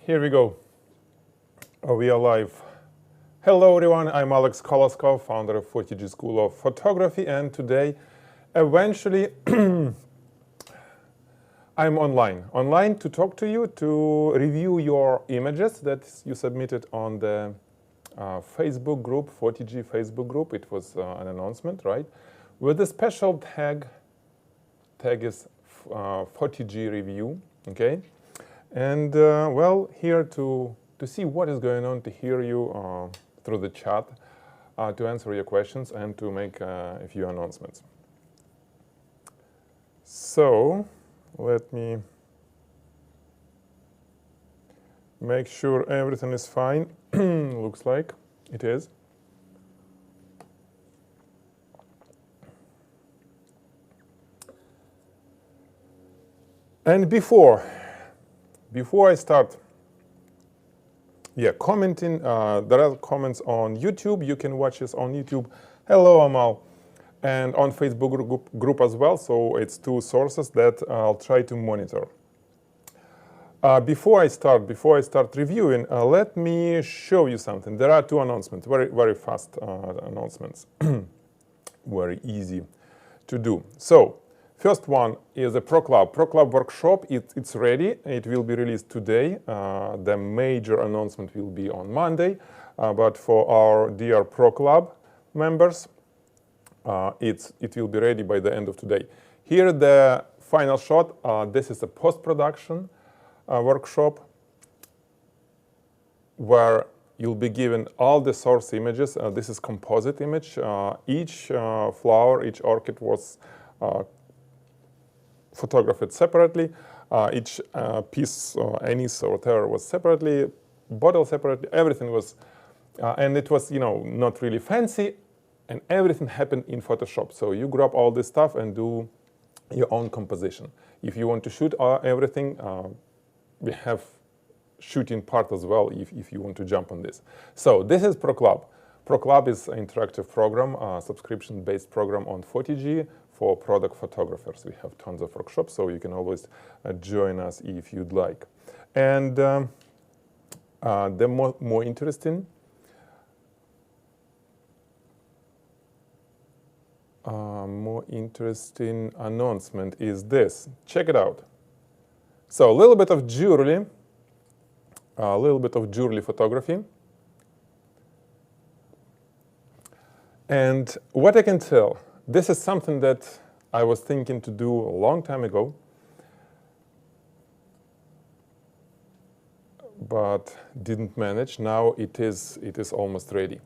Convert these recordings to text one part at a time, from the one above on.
Here we go. We are live. Hello everyone, I'm Alex Koloskov, founder of Photigy School of Photography, and today, eventually, I'm online to talk to you, to review your images that you submitted on the Facebook group, Photigy Facebook group. It was an announcement, right? With a special tag is Photigy review, okay? And well, here to see what is going on, to hear you through the chat, to answer your questions and to make a few announcements. So let me make sure everything is fine. Looks like it is. And before I start commenting, there are comments on YouTube. You can watch this on YouTube. Hello, Amal. And on Facebook group as well. So it's two sources that I'll try to monitor. Before I start reviewing, let me show you something. There are two announcements, very fast announcements, very easy to do. So first one is a Pro Club workshop. It's ready. It will be released today. The major announcement will be on Monday. But for our dear Pro Club members, it will be ready by the end of today. Here the final shot. This is a post-production workshop where you'll be given all the source images. This is composite image. Each flower, each orchid was photographed separately. Each piece, anise or whatever, was separately, bottle separately. Everything was, and it was, not really fancy, and everything happened in Photoshop. So you grab all this stuff and do your own composition. If you want to shoot everything, we have shooting part as well if you want to jump on this. So this is Pro Club. Pro Club is an interactive program, subscription-based program on Photigy for product photographers. We have tons of workshops, so you can always join us if you'd like. And the more interesting announcement is this. Check it out. So a little bit of jewelry photography. And what I can tell, this is something that I was thinking to do a long time ago, but didn't manage. Now it is almost ready.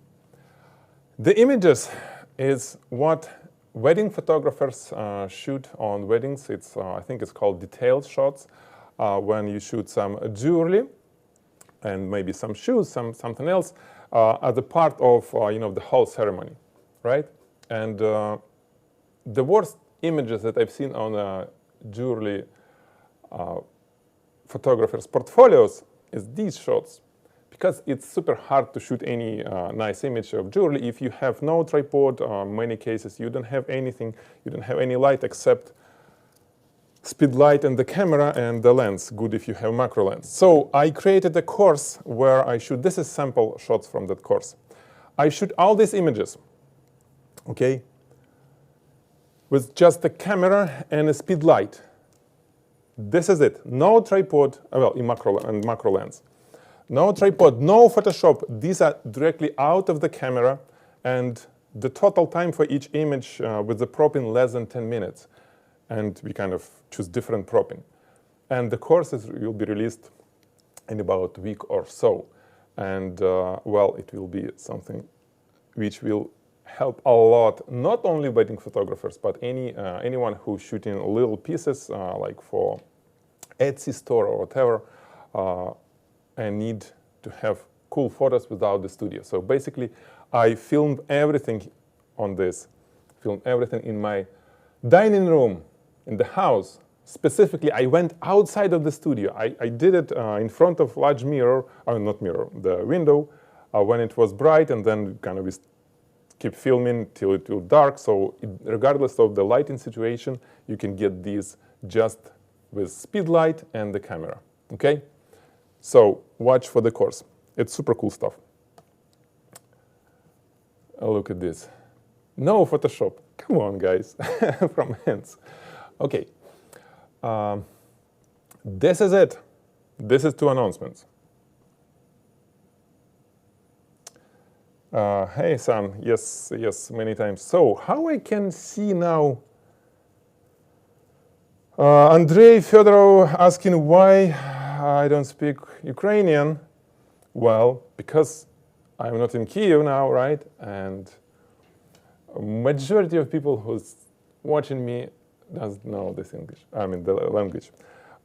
The images is what wedding photographers shoot on weddings. I think it's called detailed shots, when you shoot some jewelry and maybe some shoes, something else, as a part of the whole ceremony, right? And the worst images that I've seen on jewelry photographers' portfolios is these shots, because it's super hard to shoot any nice image of jewelry if you have no tripod. Many cases you don't have anything, you don't have any light except speed light and the camera and the lens. Good if you have macro lens. So I created a course where I shoot. This is sample shots from that course. I shoot all these images, okay, with just a camera and a speed light. This is it. No tripod, well, in macro lens. No tripod, no Photoshop. These are directly out of the camera, and the total time for each image with the propping less than 10 minutes. And we kind of choose different propping. And the courses will be released in about a week or so. And well, it will be something which will help a lot, not only wedding photographers, but anyone who's shooting little pieces, like for Etsy store or whatever, and need to have cool photos without the studio. So basically, I filmed everything on this, filmed everything in my dining room, in the house. Specifically, I went outside of the studio. I did it in front of large mirror, not mirror, the window, when it was bright, and then kind of keep filming till it will dark. So regardless of the lighting situation, you can get these just with speed light and the camera, okay? So watch for the course. It's super cool stuff. Look at this. No Photoshop. Come on, guys. From hands. Okay. This is it. This is 2 announcements. Hey, Sam. Yes, many times. So, how I can see now? Andrei Fedorov asking why I don't speak Ukrainian. Well, because I'm not in Kyiv now, right? And majority of people who's watching me doesn't know this English. I mean the language.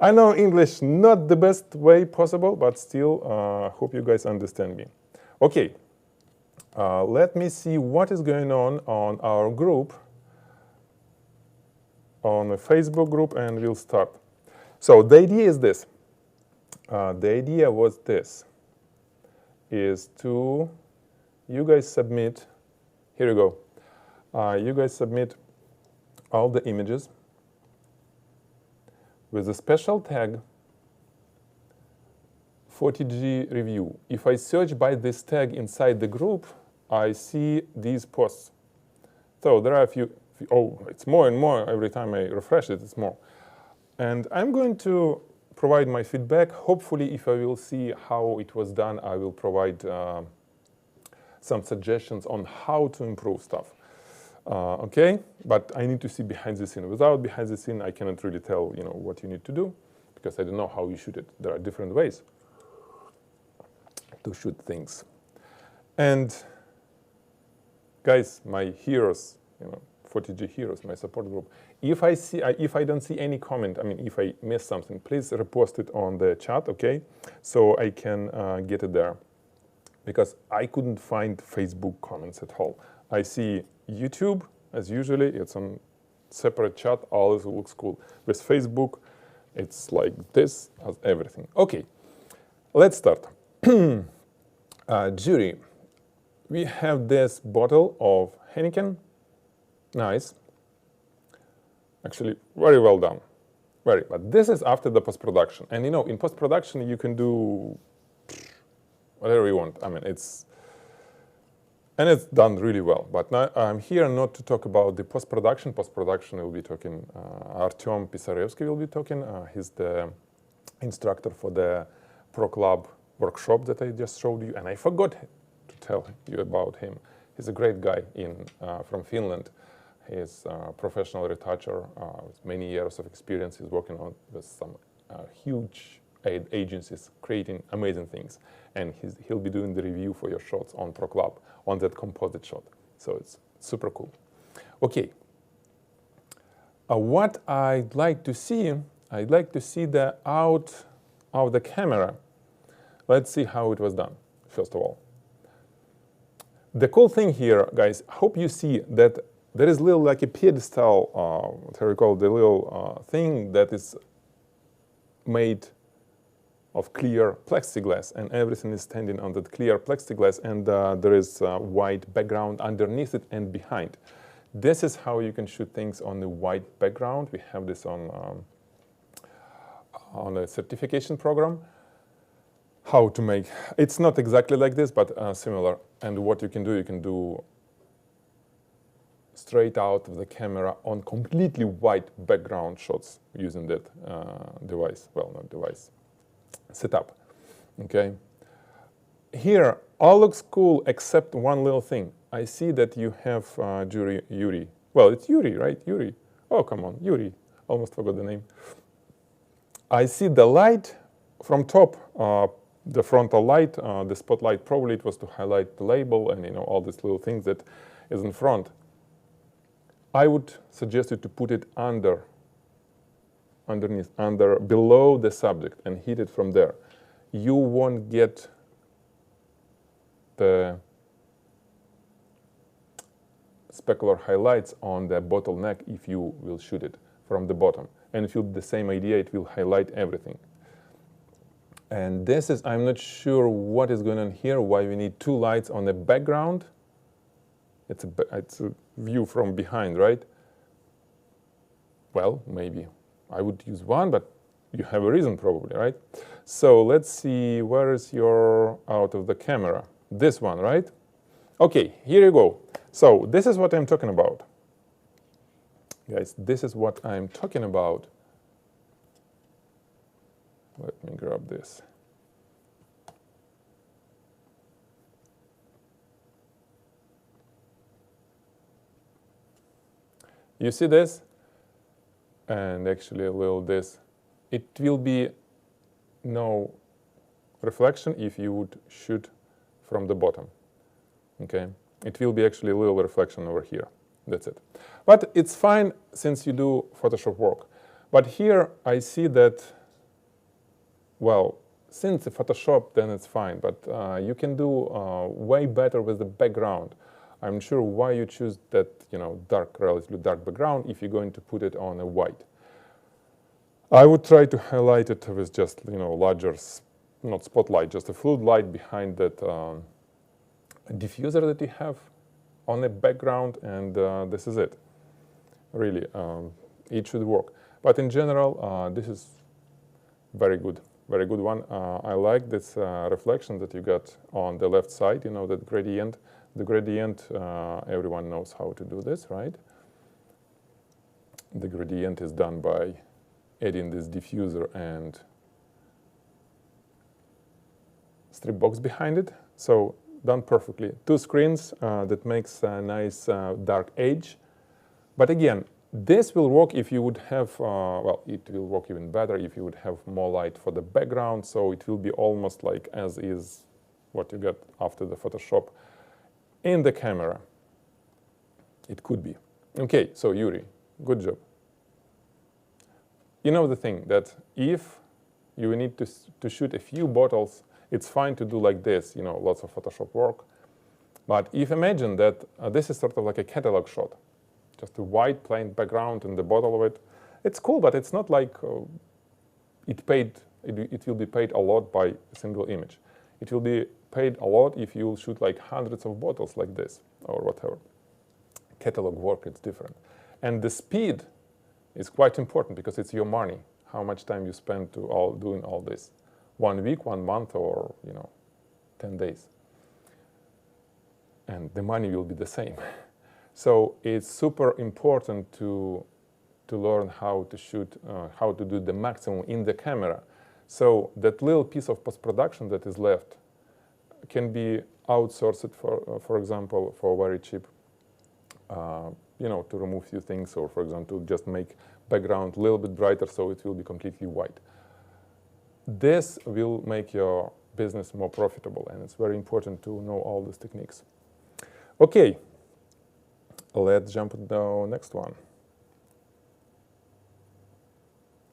I know English not the best way possible, but still hope you guys understand me. Okay, let me see what is going on our group, on the Facebook group, and we'll start. So the idea is this. The idea was this, is to, you guys submit, here you go. You guys submit all the images with a special tag Photigy review. If I search by this tag inside the group, I see these posts. So there are a few, oh, it's more and more every time I refresh it, it's more. And I'm going to provide my feedback. Hopefully, if I will see how it was done, I will provide some suggestions on how to improve stuff. Okay, but I need to see behind the scene. Without behind the scene, I cannot really tell, what you need to do, because I don't know how you shoot it. There are different ways to shoot things. And guys, my heroes, Photigy heroes, my support group. If I don't see any comment, I mean, if I miss something, please repost it on the chat, okay? So I can get it there, because I couldn't find Facebook comments at all. I see YouTube, as usually, it's on separate chat, always looks cool. With Facebook, it's like this, as everything. Okay, let's start. Jury, we have this bottle of Heineken. Nice. Actually, very well done. Very, but this is after the post-production. And in post-production, you can do whatever you want. I mean, it's done really well. But now I'm here not to talk about the post-production. Post-production will be talking, Artem Pisarevsky will be talking. He's the instructor for the Pro Club workshop that I just showed you. And I forgot to tell you about him. He's a great guy from Finland. He's a professional retoucher with many years of experience. He's working with some huge agencies, creating amazing things. And he'll be doing the review for your shots on Pro Club, on that composite shot. So it's super cool. Okay. What I'd like to see the out of the camera. Let's see how it was done, first of all. The cool thing here, guys, hope you see that there is little like a pedestal, what I call the little thing that is made of clear plexiglass, and everything is standing on that clear plexiglass, and there is a white background underneath it and behind. This is how you can shoot things on the white background. We have this on a certification program. How to make, it's not exactly like this, but similar. And what you can do straight out of the camera on completely white background shots using that device. Well, not device, setup. Okay. Here, all looks cool except one little thing. I see that you have Yuri. Well, it's Yuri, right? Yuri. Oh, come on, Yuri. Almost forgot the name. I see the light from top. The frontal light, the spotlight, probably it was to highlight the label and all these little things that is in front. I would suggest you to put it underneath, below the subject, and hit it from there. You won't get the specular highlights on the bottleneck if you will shoot it from the bottom. And if you do the same idea, it will highlight everything. And this is, I'm not sure what is going on here, why we need 2 lights on the background. It's a view from behind, right? Well, maybe I would use 1, but you have a reason probably, right? So let's see, where is your out of the camera? This one, right? Okay, here you go. So this is what I'm talking about. Guys, this is what I'm talking about. Let me grab this. You see this? And actually a little this. It will be no reflection if you would shoot from the bottom. Okay? It will be actually a little reflection over here. That's it. But it's fine since you do Photoshop work. But here I see that, well, since it's Photoshop, then it's fine. But you can do way better with the background. I'm sure why you choose that, dark, relatively dark background if you're going to put it on a white. I would try to highlight it with just, larger, not spotlight, just a fluid light behind that diffuser that you have on the background, and this is it. Really, it should work. But in general, this is very good one. I like this reflection that you got on the left side, that gradient. The gradient, everyone knows how to do this, right? The gradient is done by adding this diffuser and strip box behind it. So done perfectly. Two screens that makes a nice dark edge. But again, this will work if you would have, well, it will work even better if you would have more light for the background. So it will be almost like as is what you get after the Photoshop in the camera. It could be. Okay, so Yuri, good job. You know the thing that if you need to shoot a few bottles, it's fine to do like this, lots of Photoshop work. But if imagine that this is sort of like a catalog shot, just a white plain background in the bottle of it. It's cool, but it's not like it will be paid a lot by a single image. It will be paid a lot if you shoot like hundreds of bottles like this or whatever. Catalog work, it's different. And the speed is quite important because it's your money, how much time you spend doing all this. 1 week, 1 month, or 10 days. And the money will be the same. So it's super important to learn how to shoot, how to do the maximum in the camera. So that little piece of post-production that is left can be outsourced, for example, for very cheap, to remove few things, or for example, to just make background a little bit brighter so it will be completely white. This will make your business more profitable, and it's very important to know all these techniques. Okay, let's jump to the next one.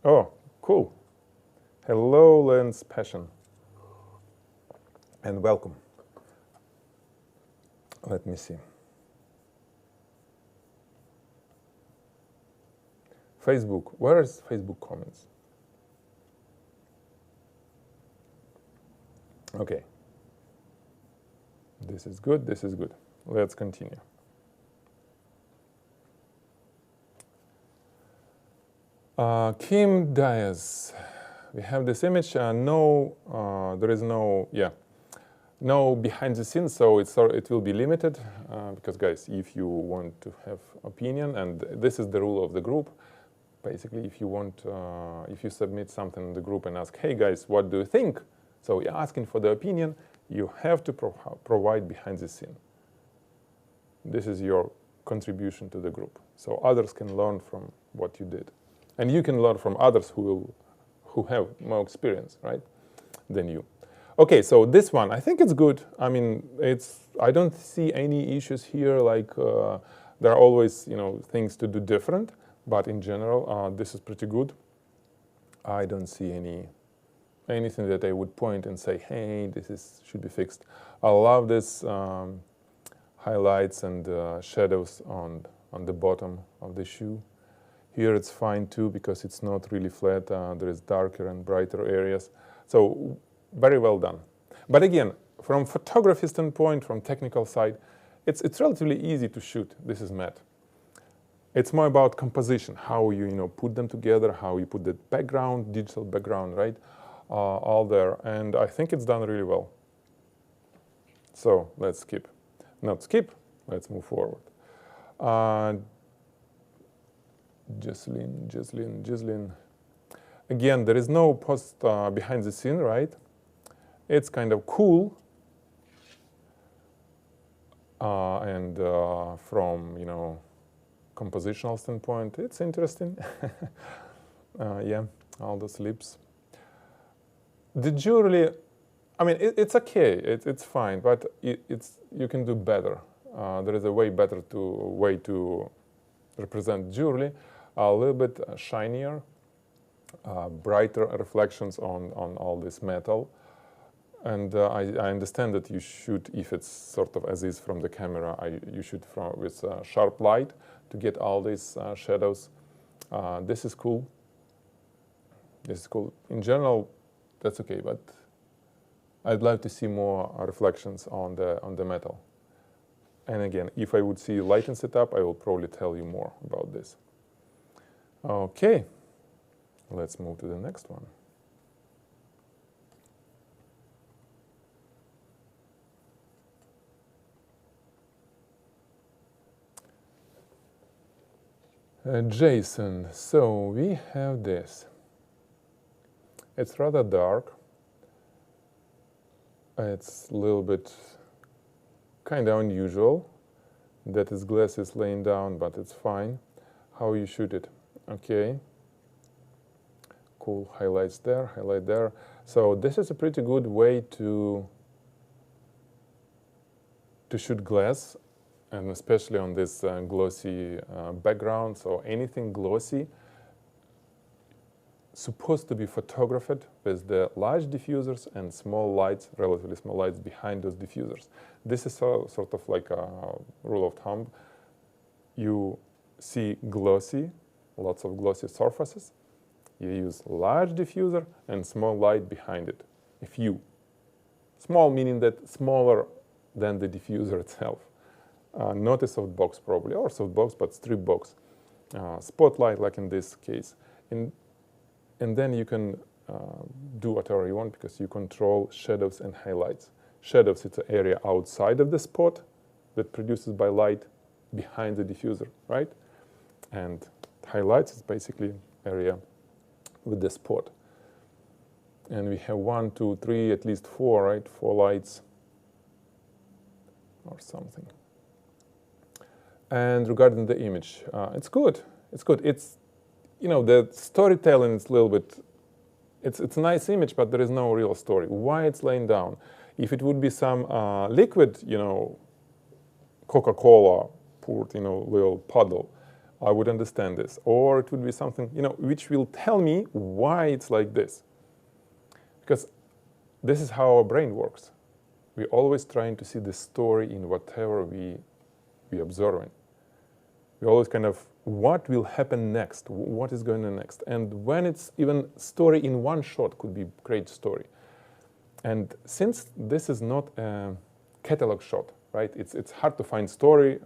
Oh, cool. Hello, Lens Passion, and welcome. Let me see. Facebook, where is Facebook comments? Okay. This is good, this is good. Let's continue. Kim Diaz, we have this image. There is no behind the scenes, so it will be limited because, guys, if you want to have opinion, and this is the rule of the group. Basically, if you submit something in the group and ask, hey guys, what do you think? So you're asking for the opinion, you have to provide behind the scene. This is your contribution to the group. So others can learn from what you did. And you can learn from others who have more experience, right, than you. Okay, so this one, I think it's good. I mean, I don't see any issues here, like there are always, things to do different. But in general, this is pretty good. I don't see anything that I would point and say, hey, should be fixed. I love this highlights and shadows on the bottom of the shoe. Here it's fine too because it's not really flat. There is darker and brighter areas. So very well done. But again, from photography standpoint, from technical side, it's relatively easy to shoot. This is matte. It's more about composition, how you put them together, how you put the background, digital background, right? all there, and I think it's done really well. So let's skip. Not skip, let's move forward. Ghislaine. Again, there is no post behind the scene, right? It's kind of cool. And from, you know, compositional standpoint, it's interesting. Yeah, all those lips. The jewelry, I mean, it's okay, it's fine, but you can do better. There is a way better way to represent jewelry, a little bit shinier, brighter reflections on all this metal. And I understand that you shoot, if it's sort of as is from the camera, you shoot with sharp light to get all these shadows. This is cool. This is cool. In general, that's okay, but I'd like to see more reflections on the metal. And again, if I would see lighting setup, I will probably tell you more about this. Okay, let's move to the next one. Jason, so we have this. It's rather dark. It's a little bit kind of unusual that his glass is laying down, but it's fine. How you shoot it? Okay. Cool, highlights there, highlight there. So this is a pretty good way to shoot glass, and especially on this glossy background. So anything glossy supposed to be photographed with the large diffusers and small lights, relatively small lights behind those diffusers. This is sort of like a rule of thumb. You see glossy, lots of glossy surfaces. You use large diffuser and small light behind it. A few. Small meaning that smaller than the diffuser itself. Not a softbox probably, or softbox, but strip box. Spotlight, like in this case. And then you can do whatever you want because you control shadows and highlights. Shadows, it's an area outside of the spot that produces by light behind the diffuser, right? And highlights is basically area with the spot. And we have 1, 2, 3, at least 4, right? 4 lights or something. And regarding the image, it's good. It's good. It's, you know, the storytelling is a little bit, it's a nice image, but there is no real story. Why it's laying down? If it would be some liquid, you know, Coca-Cola poured, you know, little puddle, I would understand this. Or it would be something, you know, which will tell me why it's like this. Because this is how our brain works. We're always trying to see the story in whatever we observing. We always kind of, what will happen next? What is going on next? And when it's even story in one shot could be great story. And since this is not a catalog shot, right? It's hard to find story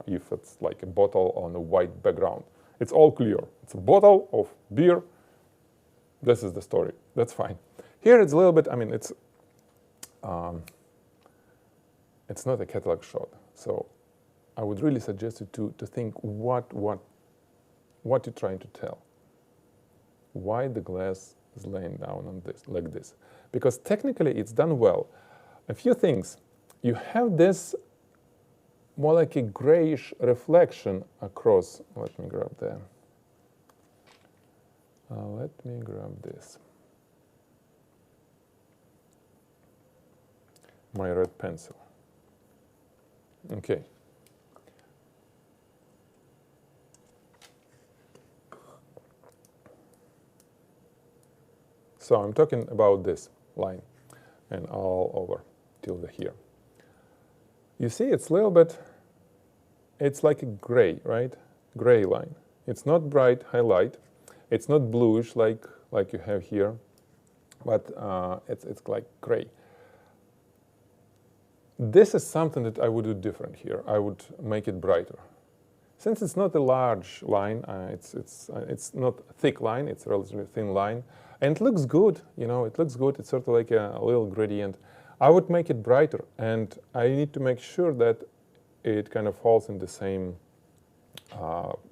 if it's like a bottle on a white background. It's all clear. It's a bottle of beer. This is the story. That's fine. Here it's a little bit, I mean, it's not a catalog shot. So I would really suggest you to think what you're trying to tell. Why the glass is laying down on this, like this. Because technically it's done well. A few things. You have this more like a grayish reflection across. Let me grab that. Let me grab this. My red pencil. Okay. So I'm talking about this line and all over till here. You see, it's a little bit, it's like a gray, right? Gray line. It's not bright highlight. It's not bluish like you have here, but it's like gray. This is something that I would do different here. I would make it brighter. Since it's not a large line, it's not a thick line, it's a relatively thin line, and it looks good, you know, it looks good, it's sort of like a little gradient. I would make it brighter, and I need to make sure that it kind of falls in the same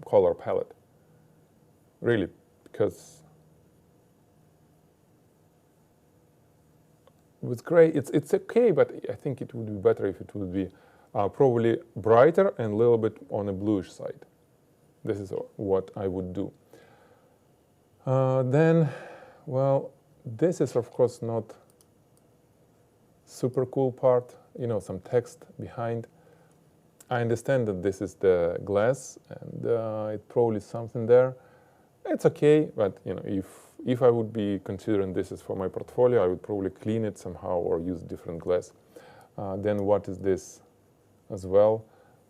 color palette, really, because with gray, it's okay, but I think it would be better if it would be probably brighter and a little bit on a bluish side. This is what I would do. Then, well, this is of course not super cool part, you know, some text behind. I understand that this is the glass and it probably something there. It's okay, but you know, if I would be considering this as for my portfolio, I would probably clean it somehow or use different glass. Then what is this as well?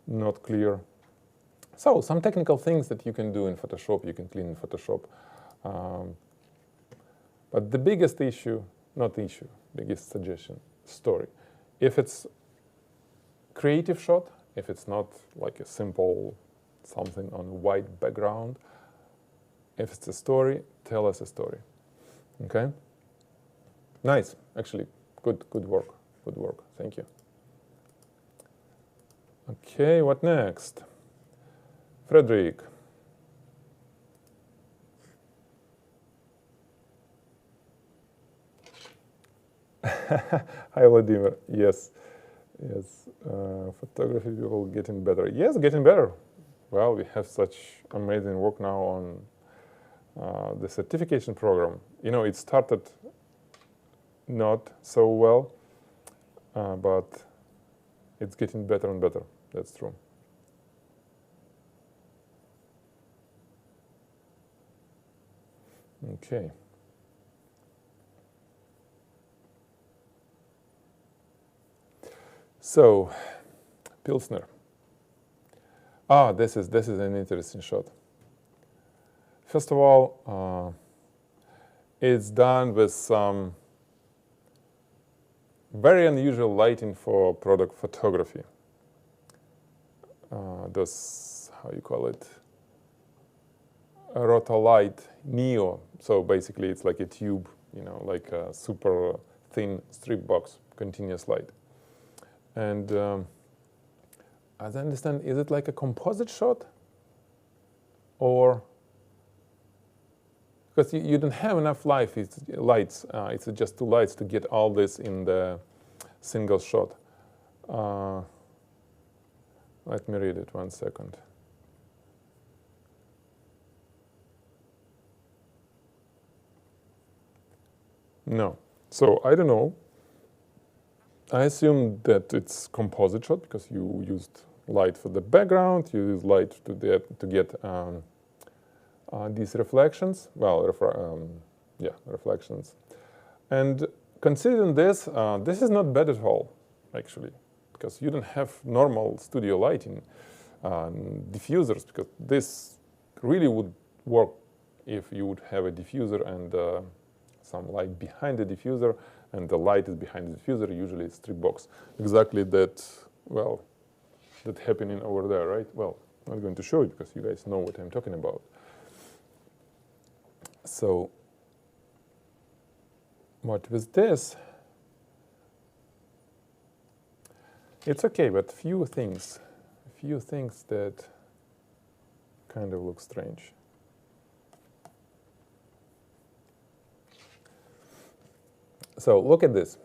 Not clear. So some technical things that you can do in Photoshop, you can clean in Photoshop. But the biggest issue, not issue, biggest suggestion, story. If it's creative shot, if it's not like a simple something on a white background, if it's a story, tell us a story. Okay? Nice, actually, good work, thank you. Okay, what next? Frederick. Hi, Vladimir. Yes. Photography people getting better. Yes, getting better. Well, we have such amazing work now on the certification program. You know, it started not so well, but it's getting better and better. That's true. Okay. So, Pilsner. This is an interesting shot. First of all, it's done with some very unusual lighting for product photography. Those, how you call it, Rotolight Neo. So basically, it's like a tube, you know, like a super thin strip box, continuous light. And as I understand, is it like a composite shot? Or, because you don't have enough lights, it's just two lights to get all this in the single shot. Let me read it 1 second. No, so I don't know. I assume that it's composite shot because you used light for the background, you used light to get these reflections. Well, reflections. And considering this, this is not bad at all, actually, because you don't have normal studio lighting diffusers, because this really would work if you would have a diffuser and some light behind the diffuser, and the light is behind the diffuser, usually it's strip box. Exactly that, well, that happening over there, right? Well, I'm not going to show it because you guys know what I'm talking about. So, what with this, it's okay, but few things that kind of look strange. So look at this.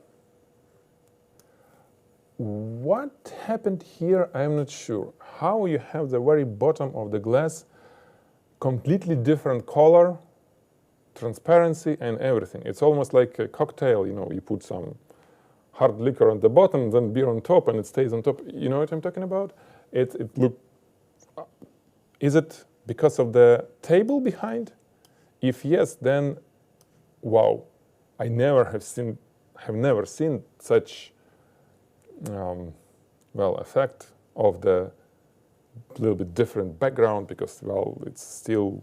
What happened here, I'm not sure. How you have the very bottom of the glass completely different color, transparency, and everything. It's almost like a cocktail, you know, you put some hard liquor on the bottom, then beer on top, and it stays on top. You know what I'm talking about? Is it because of the table behind? If yes, then wow. I have never seen such effect of the little bit different background, because well, it's still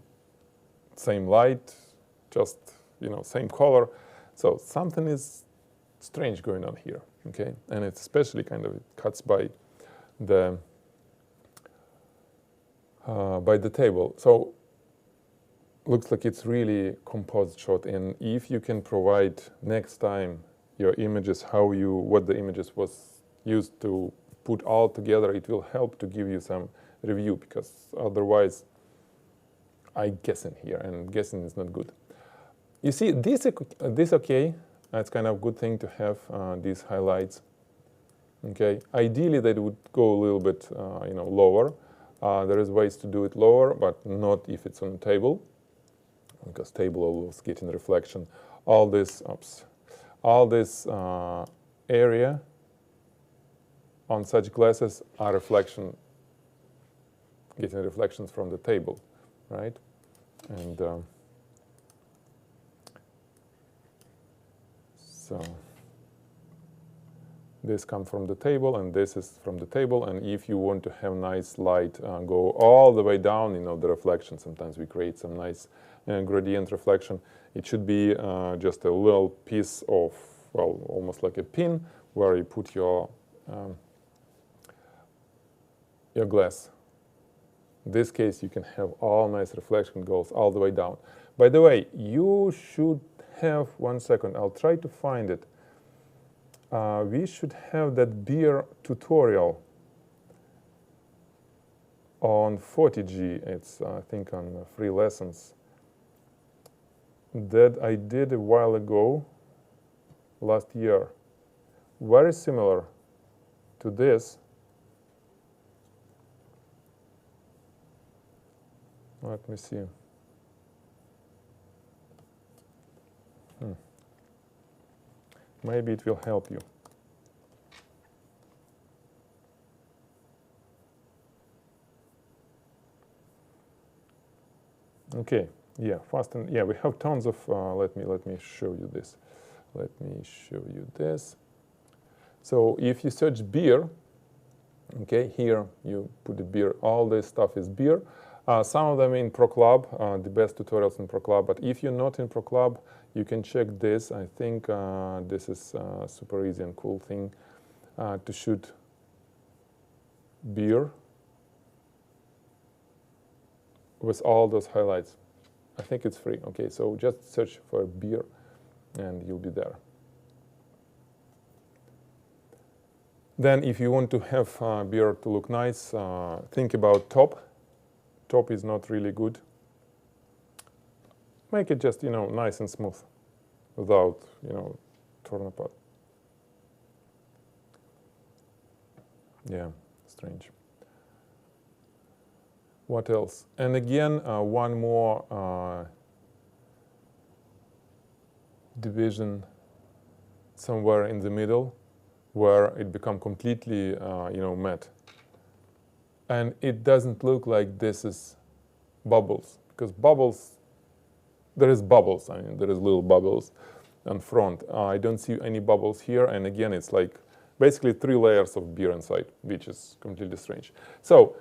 same light, just same color. So something is strange going on here, okay? And it's especially kind of, it cuts by the by the table. So looks like it's really composite shot, and if you can provide next time your images, what the images was used to put all together, it will help to give you some review, because otherwise I guessing here, and guessing is not good. You see, this okay, that's kind of good thing to have these highlights. Okay, ideally that would go a little bit lower. There is ways to do it lower, but not if it's on a table, because table always getting reflection. All this area on such glasses are getting reflections from the table, right? And so this comes from the table, and this is from the table. And if you want to have nice light go all the way down, the reflection, sometimes we create some nice gradient reflection. It should be just a little piece of, well, almost like a pin, where you put your glass. In this case, you can have all nice reflection goes all the way down. By the way, you should have, 1 second, I'll try to find it. We should have that beer tutorial on Photigy. It's, I think, on free lessons that I did a while ago, last year. Very similar to this. Let me see. Maybe it will help you. Okay, yeah, fast and yeah, we have tons of. Let me show you this. Let me show you this. So if you search beer, okay, here you put the beer. All this stuff is beer. Some of them in Pro Club, the best tutorials in Pro Club. But if you're not in Pro Club, you can check this. I think this is a super easy and cool thing to shoot beer with all those highlights. I think it's free. Okay, so just search for beer and you'll be there. Then if you want to have beer to look nice, think about top. Top is not really good. Make it just, nice and smooth without, torn apart. Yeah, strange. What else? And again, one more division somewhere in the middle where it becomes completely, matte. And it doesn't look like this is bubbles, because bubbles, there is bubbles. I mean, there is little bubbles on front. I don't see any bubbles here. And again, it's like basically 3 layers of beer inside, which is completely strange. So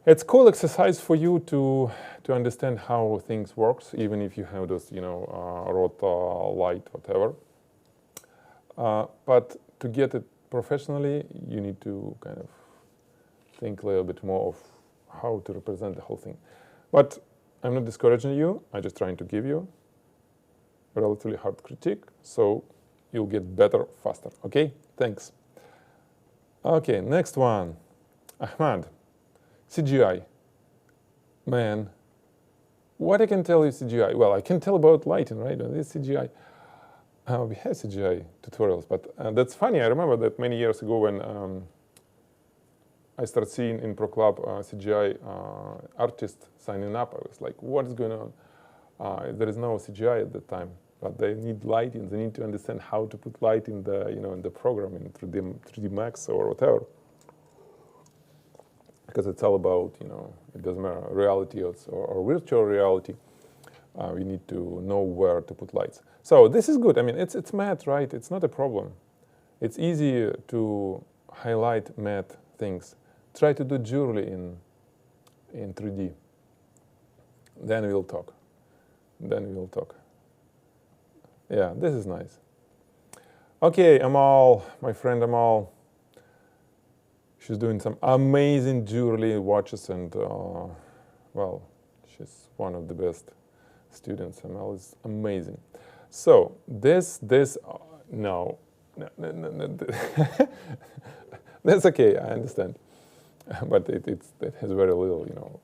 it's cool exercise for you to understand how things works, even if you have those, rota, light, whatever. But to get it professionally, you need to kind of think a little bit more of how to represent the whole thing. But I'm not discouraging you. I'm just trying to give you a relatively hard critique, so you'll get better faster. Okay? Thanks. Okay, next one. Ahmad. CGI. Man, what I can tell you CGI? Well, I can tell about lighting, right? This CGI. We have CGI tutorials, but that's funny. I remember that many years ago when I started seeing in Pro Club CGI artists signing up. I was like, what's going on? There is no CGI at the time, but they need lighting. They need to understand how to put light in the, in the program, in 3D Max or whatever. Because it's all about, it doesn't matter, reality or virtual reality. We need to know where to put lights. So this is good. I mean, it's matte, right? It's not a problem. It's easy to highlight matte things. Try to do jewelry in 3D. Then we'll talk. Yeah, this is nice. Okay, Amal, my friend Amal. She's doing some amazing jewelry watches, and well, she's one of the best students. ML is amazing. So this no, that's okay. I understand, but it has very little,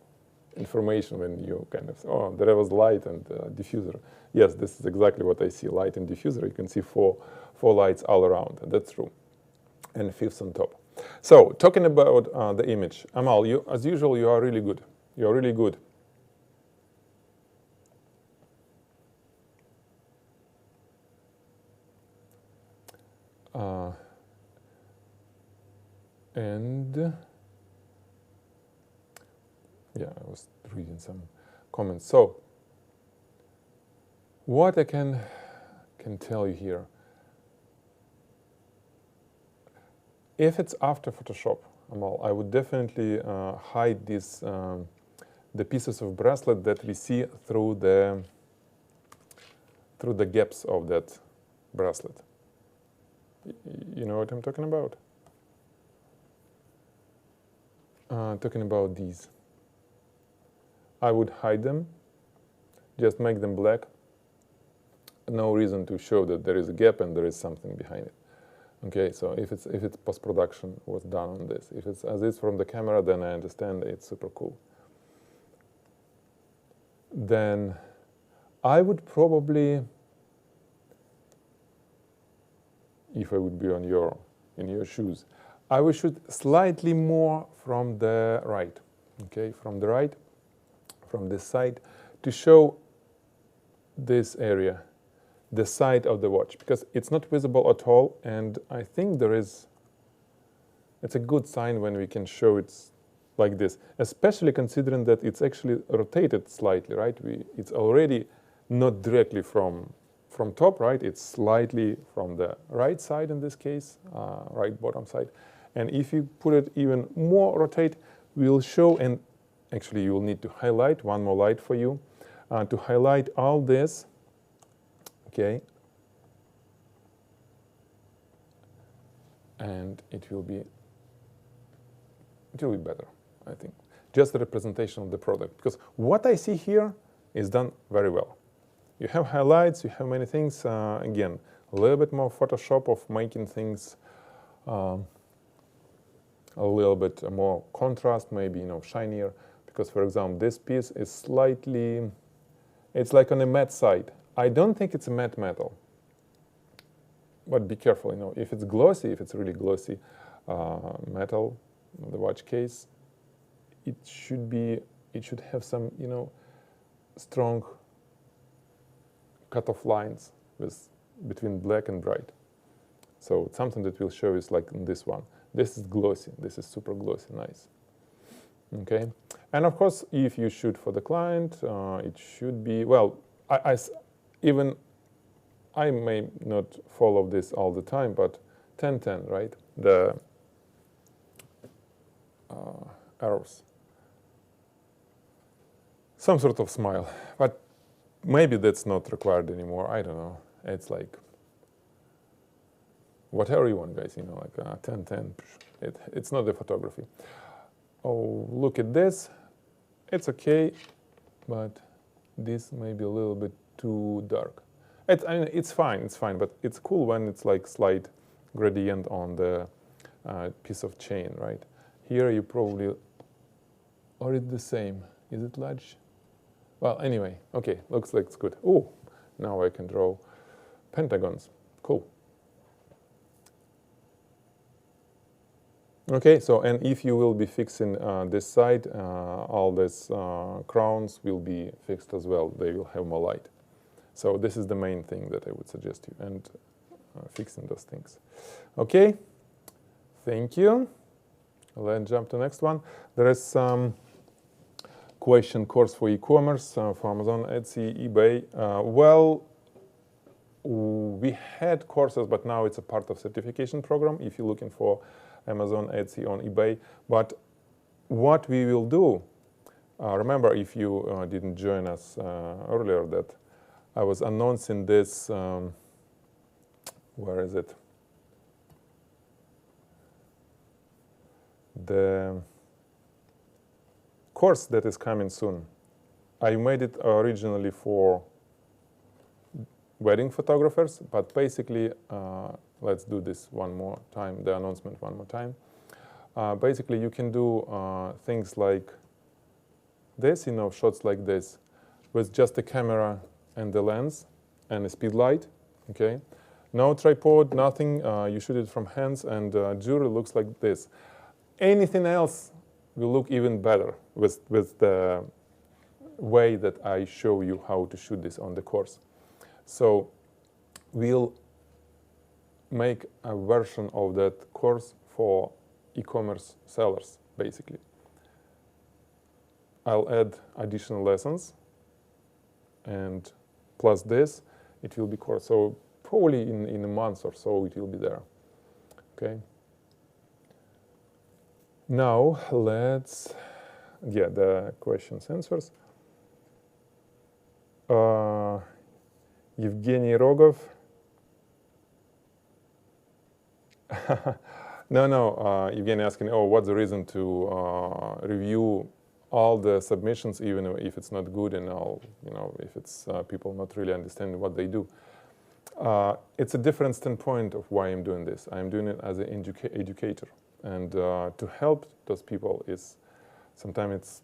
information when you kind of, oh, there was light and diffuser. Yes, this is exactly what I see, light and diffuser. You can see four lights all around. That's true. And fifth on top. So talking about the image, Amal, you, as usual, you are really good. You are really good. And yeah, I was reading some comments. So what I can tell you here, if it's after Photoshop, Amal, I would definitely hide this the pieces of bracelet that we see through the gaps of that bracelet. You know what I'm talking about? Talking about these. I would hide them, just make them black. No reason to show that there is a gap and there is something behind it. Okay, so if it's post-production was done on this. If it's as is from the camera, then I understand it's super cool. Then I would probably, if I would be in your shoes, I would shoot slightly more from the right. Okay, from the right, from this side, to show this area, the side of the watch, because it's not visible at all, and I think it's a good sign when we can show it like this, especially considering that it's actually rotated slightly, right? It's already not directly from top, right? It's slightly from the right side in this case, right bottom side. And if you put it even more rotate, we'll show, and actually you will need to highlight, one more light for you, to highlight all this, okay? And it will be better, I think. Just the representation of the product, because what I see here is done very well. You have highlights, you have many things, again, a little bit more Photoshop of making things a little bit more contrast, maybe, shinier, because, for example, this piece is slightly, it's like on a matte side. I don't think it's a matte metal, but be careful, if it's glossy, if it's really glossy metal, the watch case, it should have some, strong cut-off lines between black and bright. So something that will show is like in this one. This is glossy. This is super glossy, nice. Okay, and of course, if you shoot for the client, it should be, well, I may not follow this all the time, but 10-10, right? The arrows. Some sort of smile, but maybe that's not required anymore. I don't know. It's like whatever you want, guys. Like 10-10. It's not the photography. Oh, look at this. It's okay, but this may be a little bit too dark. It's fine. It's fine, but it's cool when it's like slight gradient on the piece of chain, right? Here you probably, or it's the same. Is it large? Well, anyway, okay, looks like it's good. Oh, now I can draw pentagons. Cool. Okay, so, and if you will be fixing this side, all these crowns will be fixed as well. They will have more light. So this is the main thing that I would suggest you, and fixing those things. Okay, thank you. Let's jump to the next one. There is some question course for e-commerce for Amazon, Etsy, eBay. Well, we had courses, but now it's a part of certification program if you're looking for Amazon, Etsy, on eBay. But what we will do, remember if you didn't join us earlier, that I was announcing this, where is it? the course that is coming soon, I made it originally for wedding photographers, but basically, let's do this one more time, the announcement one more time. Basically, you can do things like this, shots like this, with just the camera and the lens and a speed light, okay? No tripod, nothing, you shoot it from hands, and jewelry looks like this. Anything else will look even better with the way that I show you how to shoot this on the course. So we'll make a version of that course for e-commerce sellers, basically. I'll add additional lessons, and plus this, it will be course. So probably in a month or so, it will be there, okay? Now, let's, the questions, answers. Evgeny Rogov. No, Evgeny asking, what's the reason to review all the submissions, even if it's not good and all, if it's people not really understanding what they do. It's a different standpoint of why I'm doing this. I'm doing it as an educator. And to help those people is, sometimes it's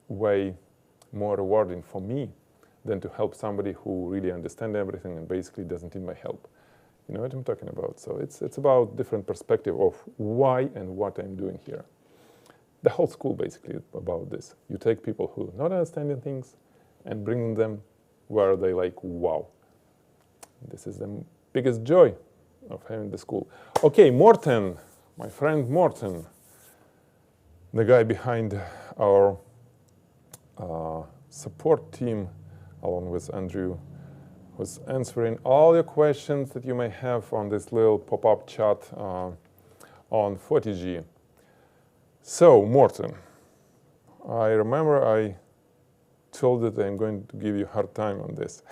way more rewarding for me than to help somebody who really understands everything and basically doesn't need my help. You know what I'm talking about? So it's about different perspective of why and what I'm doing here. The whole school basically is about this. You take people who not understanding things and bring them where they like, wow. This is the biggest joy of having the school. Okay, Morten, my friend Morten, the guy behind our support team, along with Andrew, was answering all your questions that you may have on this little pop-up chat on Photigy. So, Morten, I remember I told you that I'm going to give you a hard time on this.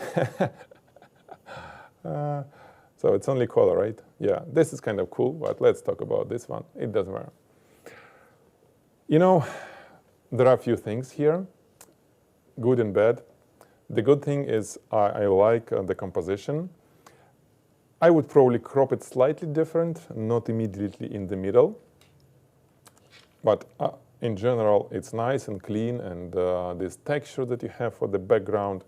So it's only color, right? Yeah, this is kind of cool, but let's talk about this one. It doesn't matter. There are a few things here, good and bad. The good thing is I like the composition. I would probably crop it slightly different, not immediately in the middle. But in general, it's nice and clean, and this texture that you have for the background,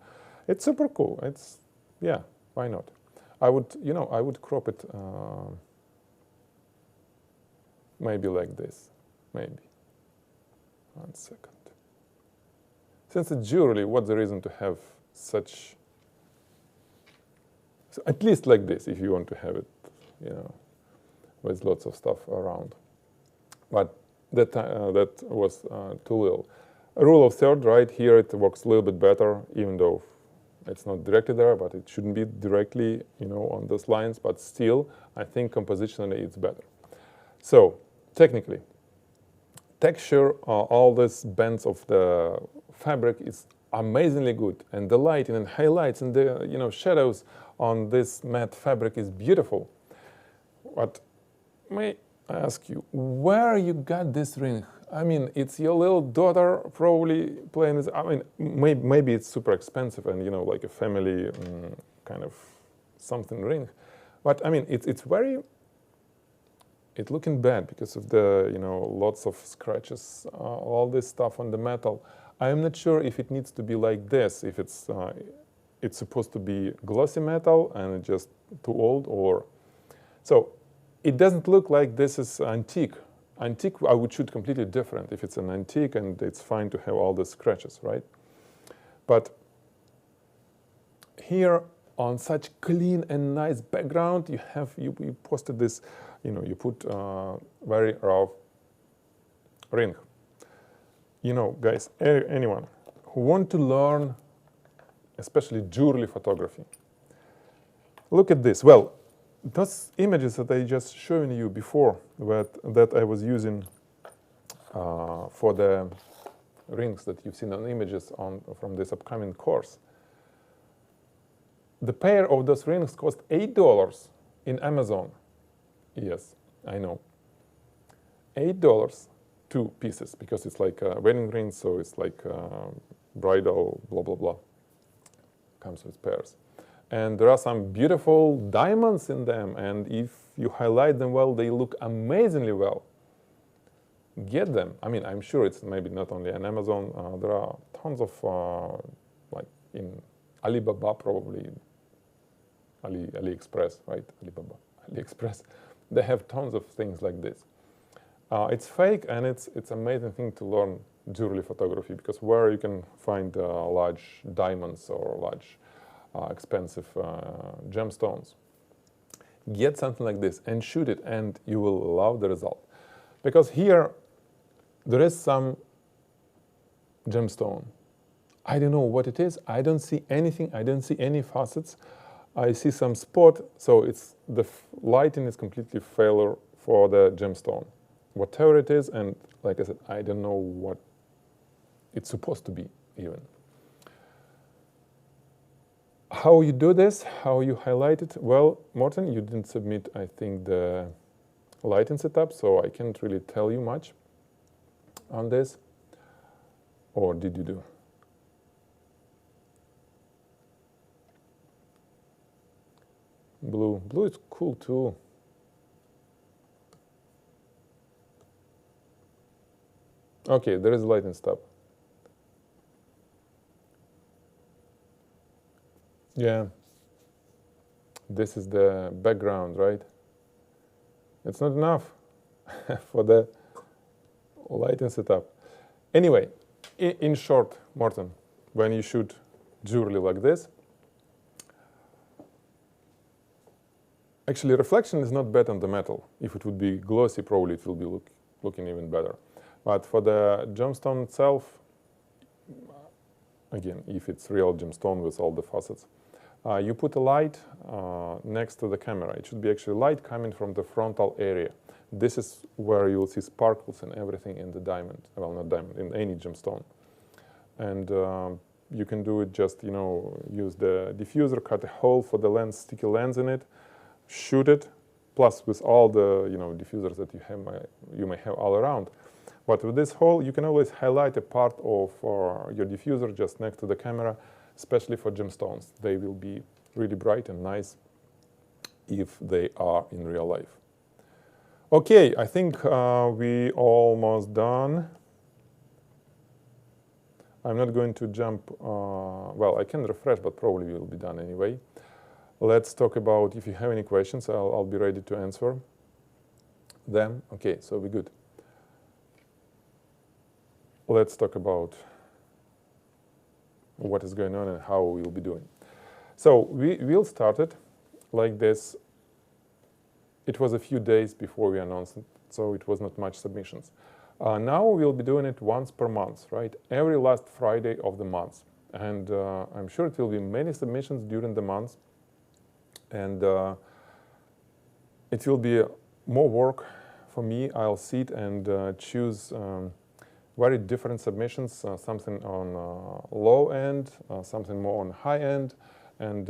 it's super cool. It's, yeah, why not? I would crop it maybe like this, maybe. 1 second. Since it's jewelry, what's the reason to have such, so at least like this, if you want to have it, with lots of stuff around. But that was too little. A rule of third, right here, it works a little bit better, even though it's not directly there, but it shouldn't be directly, on those lines. But still, I think compositionally it's better. So technically, texture, all these bands of the fabric is amazingly good, and the lighting and highlights and the shadows on this matte fabric is beautiful. But may I ask you, where you got this ring? I mean, it's your little daughter probably playing this. I mean, maybe it's super expensive and like a family kind of something ring, but I mean, it's looking bad because of the lots of scratches, all this stuff on the metal. I am not sure if it needs to be like this, if it's supposed to be glossy metal and it's just too old, or so. It doesn't look like this is antique. Antique, I would shoot completely different if it's an antique, and it's fine to have all the scratches, right? But here, on such clean and nice background, you posted this, you put very raw ring. Guys, anyone who want to learn, especially jewelry photography, look at this. Well, those images that I just showing you before, that I was using for the rings that you've seen on images from this upcoming course, the pair of those rings cost $8 in Amazon. Yes, I know. $8. two pieces because it's like a wedding ring, so it's like bridal, blah, blah, blah. Comes with pairs. And there are some beautiful diamonds in them, and if you highlight them well, they look amazingly well. Get them. I mean, I'm sure it's maybe not only on Amazon. There are tons of, like in Alibaba, probably, AliExpress, right? Alibaba, AliExpress. They have tons of things like this. It's fake, and it's amazing thing to learn jewelry photography, because where you can find large diamonds or large expensive gemstones. Get something like this and shoot it, and you will love the result. Because here there is some gemstone. I don't know what it is. I don't see anything. I don't see any facets. I see some spot, so it's the lighting is completely failure for the gemstone. Whatever it is, and like I said, I don't know what it's supposed to be even. How you do this, how you highlight it? Well, Morten, you didn't submit, I think, the lighting setup, so I can't really tell you much on this. Or did you do? Blue. Blue is cool too. Okay, there is lighting stop. Yeah. This is the background, right? It's not enough for the lighting setup. Anyway, in short, Morten, when you shoot jewelry like this, actually reflection is not bad on the metal. If it would be glossy, probably it will be looking even better. But for the gemstone itself, again, if it's real gemstone with all the facets, you put a light next to the camera. It should be actually light coming from the frontal area. This is where you will see sparkles and everything in the diamond. Well, not diamond, in any gemstone. And you can do it just, use the diffuser, cut a hole for the lens, stick a lens in it, shoot it, plus with all the diffusers that you may have all around. But with this hole, you can always highlight a part of your diffuser just next to the camera, especially for gemstones. They will be really bright and nice if they are in real life. Okay, I think we almost done. I'm not going to jump, well, I can refresh, but probably we'll be done anyway. Let's talk about, if you have any questions, I'll be ready to answer them. Okay, so we're good. Let's talk about what is going on and how we'll be doing. So we'll start it like this. It was a few days before we announced it, so it was not much submissions. Now we'll be doing it once per month, right? Every last Friday of the month. And I'm sure it will be many submissions during the month. And it will be more work for me. I'll sit and choose very different submissions, something on low end, something more on high end, and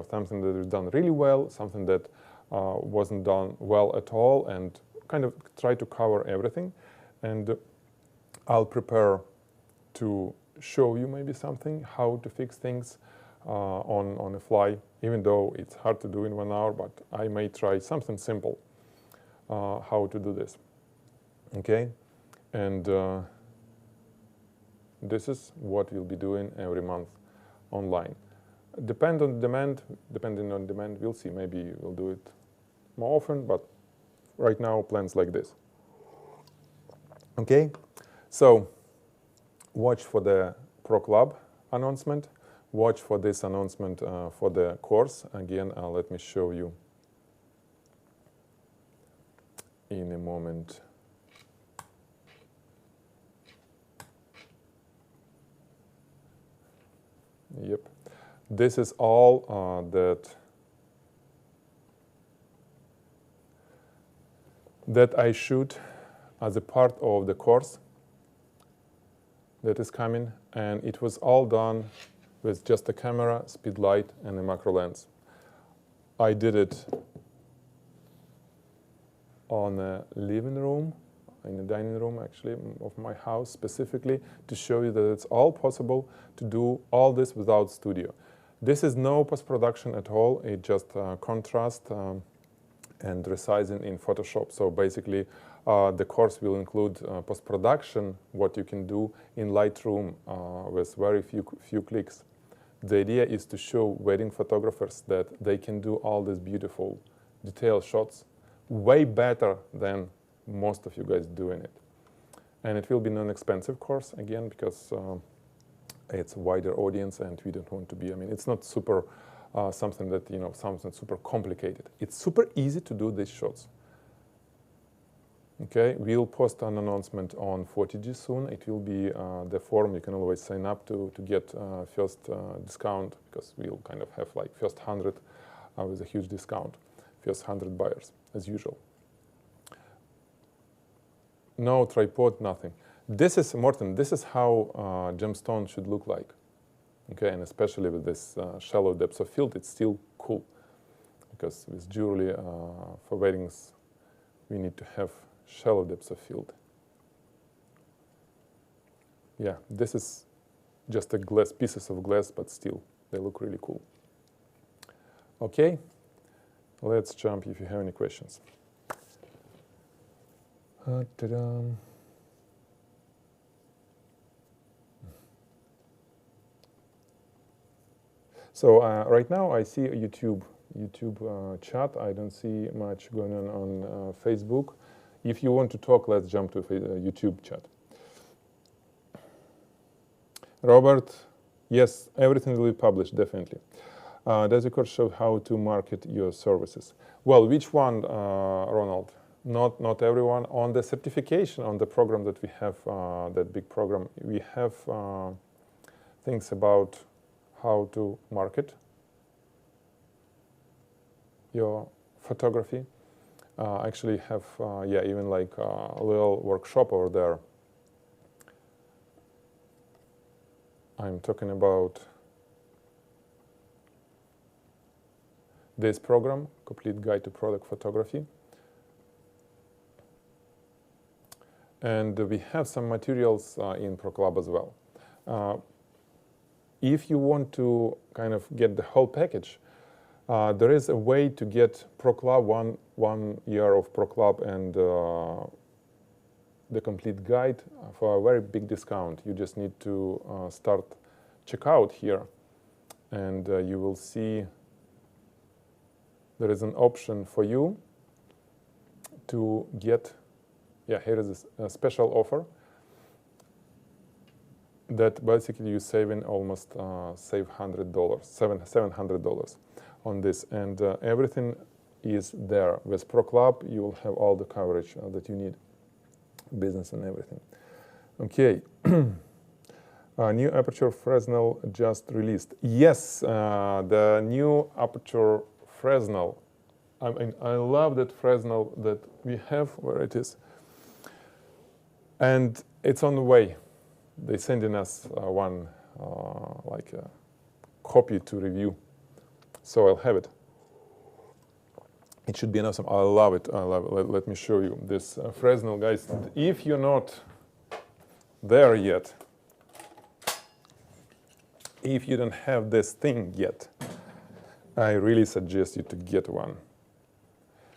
something that is done really well, something that wasn't done well at all, and kind of try to cover everything. And I'll prepare to show you maybe something, how to fix things on a fly, even though it's hard to do in 1 hour, but I may try something simple, how to do this. Okay? And this is what we'll be doing every month online. Depending on demand, we'll see. Maybe we'll do it more often, but right now, plans like this. Okay? So, watch for the Pro Club announcement. Watch for this announcement for the course. Again, let me show you in a moment. Yep. This is all that I shoot as a part of the course that is coming, and it was all done with just a camera, speed light, and a macro lens. I did it on a living room. in the dining room actually of my house specifically to show you that it's all possible to do all this without studio. This is no post-production at all. It's just contrast and resizing in Photoshop. So basically the course will include post-production, what you can do in Lightroom with very few clicks. The idea is to show wedding photographers that they can do all these beautiful detailed shots way better than most of you guys doing it. And it will be non-expensive course again because it's a wider audience and we don't want to be, I mean, it's not super something that, you know, something super complicated. It's super easy to do these shots. Okay, we'll post an announcement on Photigy soon. It will be the forum. You can always sign up to get first discount, because we'll kind of have like first 100 with a huge discount, first 100 buyers as usual. No tripod, nothing. This is, Morten, this is how gemstone should look like. Okay, and especially with this shallow depth of field, it's still cool. Because with jewelry for weddings, we need to have shallow depths of field. Yeah, this is just a glass, pieces of glass, but still, they look really cool. Okay, let's jump if you have any questions. So right now I see a YouTube chat. I don't see much going on Facebook. If you want to talk, let's jump to YouTube chat. Robert, yes, everything will be published, definitely. Does the course show how to market your services? Well, which one, Ronald? Not everyone. On the certification, on the program that we have, that big program, we have things about how to market your photography. Actually have, yeah, even like a little workshop over there. I'm talking about this program, Complete Guide to Product Photography. And we have some materials in ProClub as well. If you want to kind of get the whole package, there is a way to get ProClub, one year of ProClub and the complete guide for a very big discount. You just need to start checkout here, and you will see there is an option for you to get, yeah, here is a special offer that basically you saving almost save $100, $700 on this, and everything is there. With ProClub, you will have all the coverage that you need, business and everything. Okay, new Aperture Fresnel just released. Yes, the new Aperture Fresnel. I mean, I love that Fresnel that we have, where it is, and it's on the way. They're sending us one like a copy to review, so I'll have it. It should be awesome. I love it. I love it. Let me show you this Fresnel, guys. If you're not there yet, if you don't have this thing yet, I really suggest you to get one,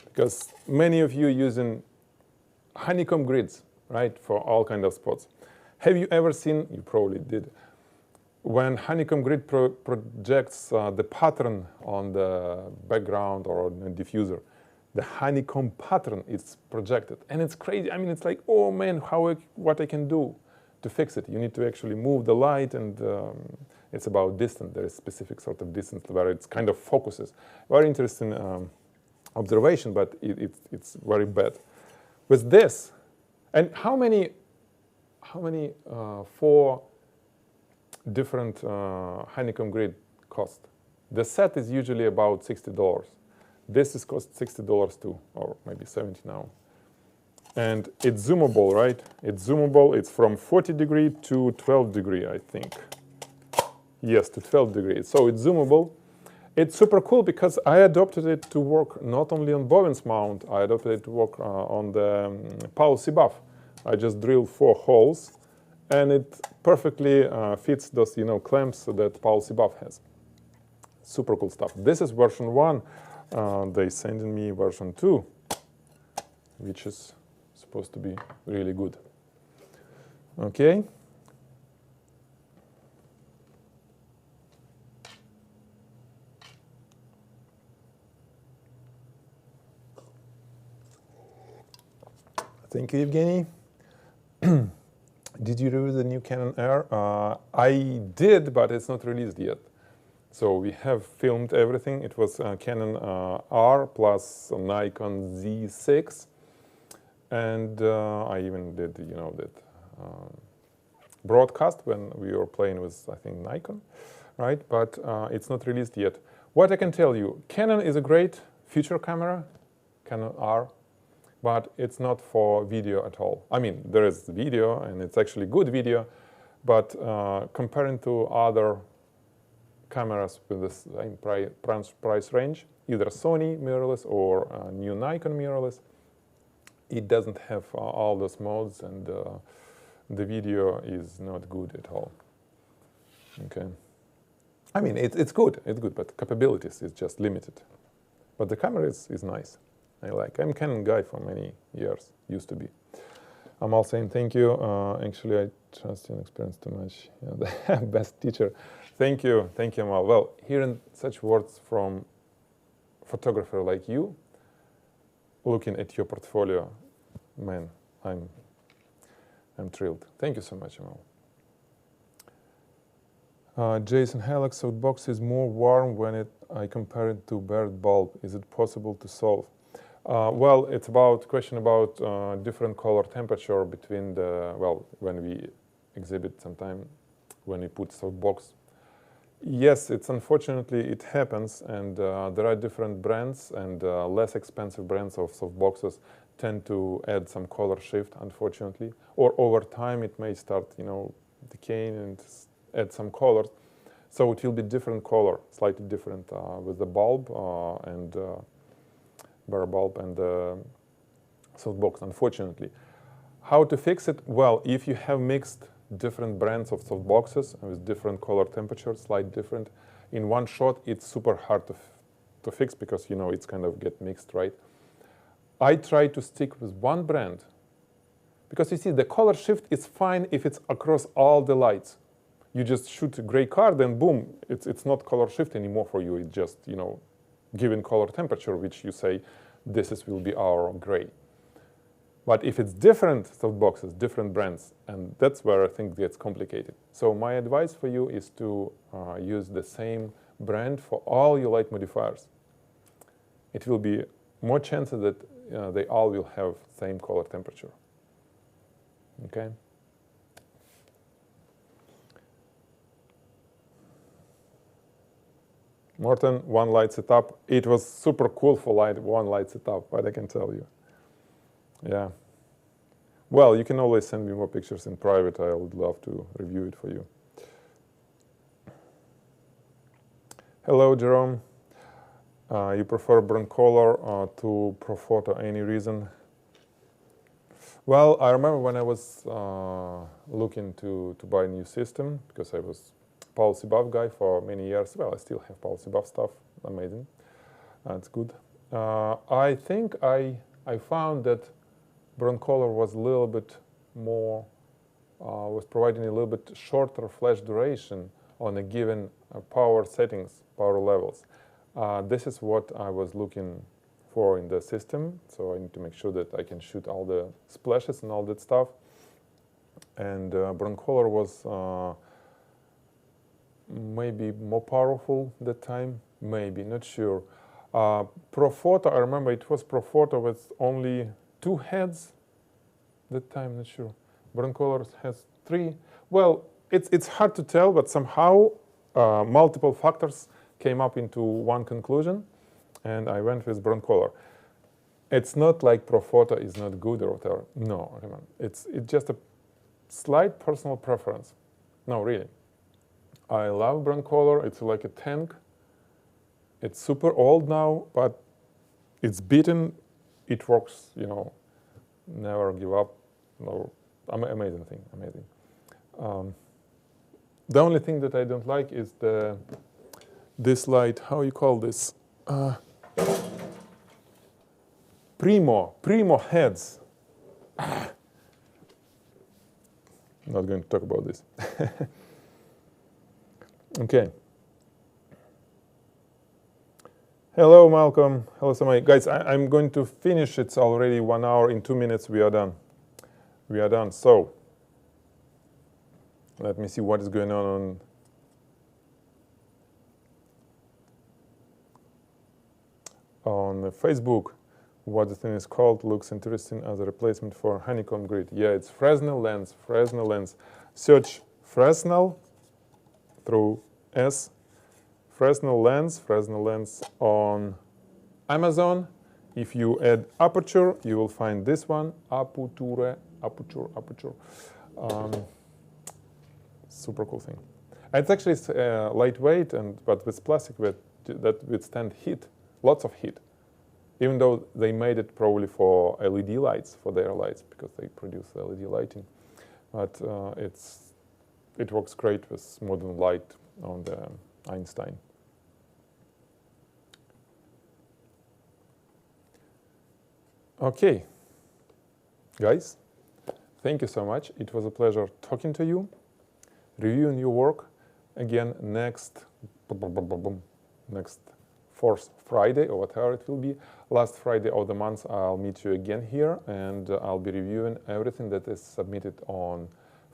because many of you using honeycomb grids, right, for all kind of spots. Have you ever seen, you probably did, when honeycomb grid projects the pattern on the background or on the diffuser, the honeycomb pattern is projected, and it's crazy. I mean, it's like, oh man, what I can do to fix it. You need to actually move the light, and it's about distance. There is specific sort of distance where it's kind of focuses. Very interesting observation, but it's very bad. With this, and how many 4 different honeycomb grid cost? The set is usually about $60. This is cost $60 too, or maybe 70 now. And it's zoomable, right? It's zoomable. It's from 40 degree to 12 degree, I think. Yes, to 12 degrees. So it's zoomable. It's super cool because I adopted it to work not only on Bowen's mount, I adopted it to work on the Paul C. Buff. I just drilled 4 holes, and it perfectly fits those, clamps that Policy Buff has. Super cool stuff. This is version 1. They sending me version 2, which is supposed to be really good. Okay. Thank you, Evgeny. Did you review the new Canon R? I did, but it's not released yet. So we have filmed everything. It was Canon R plus Nikon Z6, and I even did, that broadcast when we were playing with, I think, Nikon, right? But it's not released yet. What I can tell you, Canon is a great feature camera, Canon R, but it's not for video at all. I mean, there is video, and it's actually good video, but comparing to other cameras with the same price range, either Sony mirrorless or new Nikon mirrorless, it doesn't have all those modes, and the video is not good at all. Okay. I mean, it's good, but capabilities is just limited. But the camera is nice. I'm a Canon guy for many years, used to be. Amal saying thank you. Actually, I trust your experience too much. Yeah, the best teacher. Thank you, Amal. Well, hearing such words from a photographer like you, looking at your portfolio, man, I'm thrilled. Thank you so much, Amal. Jason Halleck, softbox is more warm when I compare it to Baird bulb. Is it possible to solve? Well, it's about question about different color temperature between the, when we exhibit sometime, when we put softbox. Yes, unfortunately it happens, and there are different brands, and less expensive brands of softboxes tend to add some color shift, unfortunately, or over time it may start, decaying and add some colors. So it will be different color, slightly different with the bulb and bare bulb and softbox, unfortunately. How to fix it? Well, if you have mixed different brands of softboxes with different color temperatures, slightly different, in one shot, it's super hard to fix because, it's kind of get mixed, right? I try to stick with one brand because you see the color shift is fine if it's across all the lights. You just shoot a gray card and boom, it's not color shift anymore for you. It's just, given color temperature, which you say, will be our gray. But if it's different softboxes, different brands, and that's where I think it gets complicated. So my advice for you is to use the same brand for all your light modifiers. It will be more chances that they all will have same color temperature. Okay? Morten, one light setup. It was super cool for one light setup, what I can tell you. Yeah. Well, you can always send me more pictures in private. I would love to review it for you. Hello, Jerome. You prefer Broncolor to Profoto? Any reason? Well, I remember when I was looking to buy a new system, because I was Policy Buff guy for many years. Well, I still have Policy Buff stuff. Amazing. That's good. I think I found that Broncolor was a little bit more, was providing a little bit shorter flash duration on a given power settings, power levels. This is what I was looking for in the system. So I need to make sure that I can shoot all the splashes and all that stuff. And Broncolor was maybe more powerful that time, maybe, not sure. Profoto, I remember it was Profoto with only 2 heads that time, not sure. Broncolor has 3. Well, it's hard to tell, but somehow multiple factors came up into one conclusion, and I went with Broncolor. It's not like Profoto is not good or whatever. No, remember, it's just a slight personal preference. No, really. I love Broncolor. It's like a tank. It's super old now, but it's beaten. It works, never give up. No, amazing thing, amazing. The only thing that I don't like is this light. How you call this? Primo heads. Not going to talk about this. Okay. Hello, Malcolm. Hello, Samai. Guys, I'm going to finish. It's already 1 hour. In 2 minutes, we are done. We are done. So, let me see what is going on Facebook. What the thing is called looks interesting as a replacement for honeycomb grid. Yeah, it's Fresnel lens. Fresnel lens. Search Fresnel through S. Fresnel lens on Amazon. If you add aperture, you will find this one. Aperture. Super cool thing. And it's actually lightweight, but with plastic that withstand heat, lots of heat. Even though they made it probably for LED lights, for their lights, because they produce LED lighting. But it works great with modern light on the Einstein. Okay, guys, thank you so much. It was a pleasure talking to you, reviewing your work. Again, next fourth Friday or whatever it will be, last Friday of the month, I'll meet you again here, and I'll be reviewing everything that is submitted on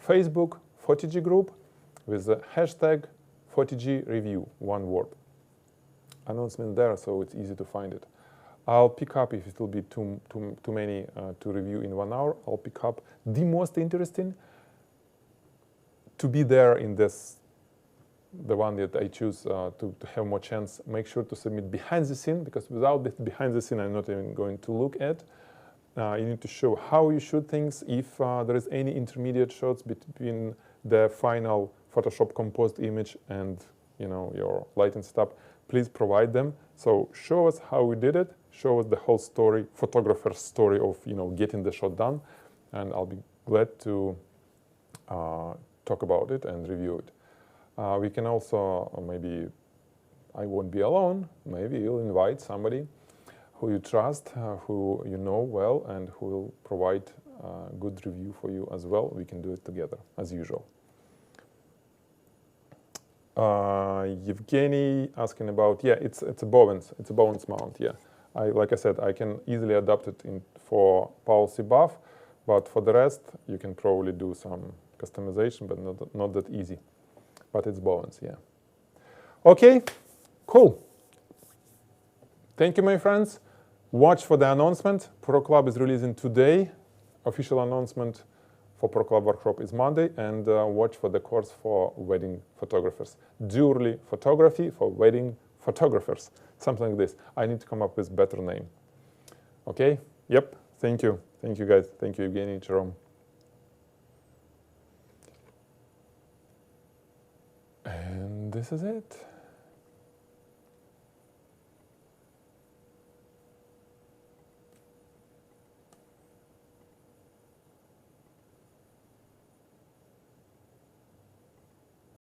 Facebook, Photigy group, with the hashtag Photigy review, one word. Announcement there, so it's easy to find it. I'll pick up, if it will be too many to review in 1 hour, I'll pick up the most interesting to be there in this, the one that I choose to have more chance. Make sure to submit behind the scene, because without the behind the scene, I'm not even going to look at. You need to show how you shoot things. If there is any intermediate shots between the final Photoshop composed image and your lighting setup, please provide them. So show us how we did it. Show us the whole story, photographer's story of getting the shot done, and I'll be glad to talk about it and review it. We can also, maybe I won't be alone, maybe you'll invite somebody who you trust, who you know well, and who will provide a good review for you as well. We can do it together, as usual. Evgeny asking about, yeah, it's a Bowens mount, yeah. Like I said, I can easily adapt it for policy buff, but for the rest, you can probably do some customization, but not that easy. But it's Bowens, yeah. Okay, cool. Thank you, my friends. Watch for the announcement. Pro Club is releasing today. Official announcement for Pro Club workshop is Monday, and watch for the course for wedding photographers. Jewelry photography for wedding photographers. Something like this. I need to come up with a better name. Okay? Yep. Thank you. Thank you, guys. Thank you, Evgeny, Jerome. And this is it.